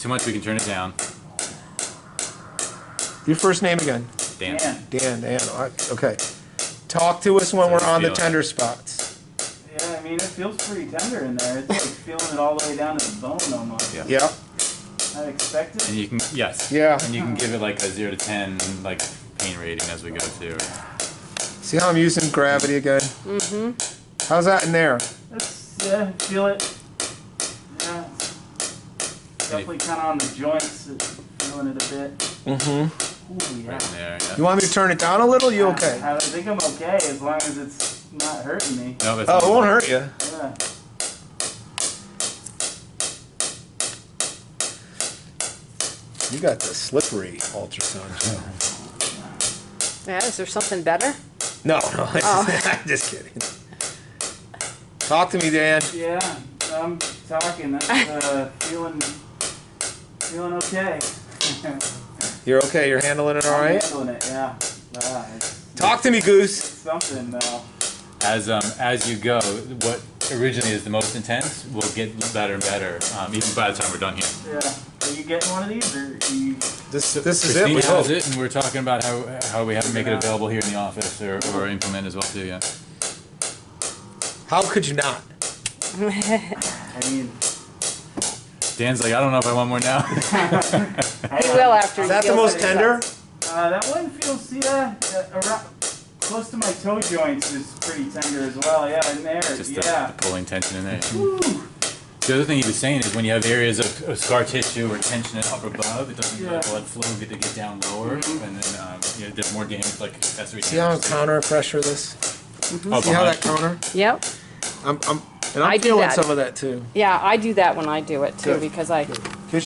too much, we can turn it down. Your first name again? Dan. Dan. Okay. Talk to us when we're on the tender spots. Yeah, I mean, it feels pretty tender in there. It's like feeling it all the way down to the bone almost. Yeah. I expect it. And you can, yes. Yeah. And you can give it like a 0 to 10, like pain rating as we go too. See how I'm using gravity again? Mm-hmm. How's that in there? Yeah, feel it. Yeah. Definitely kind of on the joints, feeling it a bit. Mm-hmm. Ooh, yeah. Right in there. Yeah. You want me to turn it down a little? You okay? I think I'm okay as long as it's not hurting me. No, it's Oh, it won't hurt you. Yeah. You got the slippery ultrasound. Yeah, is there something better? No. I'm just kidding. Talk to me, Dan. Yeah, I'm talking. That's feeling okay. You're okay? You're handling it all I'm right? handling it, yeah. Talk to me, Goose. It's something though. As you go, what originally is the most intense will get better and better, even by the time we're done here. Yeah. Are you getting one of these, or you? This is it. Christine We hope. has it, and we're talking about how we have to make it available here in the office or implement as well too. Yeah. How could you not? I mean, Dan's like, I don't know if I want more now. He will after. Is he that the feels most it tender? that one feels around close to my toe joints is pretty tender as well. Yeah, in there. Just Yeah. the pulling tension in there. Woo. The other thing he was saying is when you have areas of scar tissue or tension up above, it doesn't let blood flow get to get down lower, and then there's more damage. Like that's the reason. See how I'm counter pressure this? Oh, See how behind. that counter? Yep. I'm I do feeling that. some of that too. Yeah, I do that when I do it too Good. because I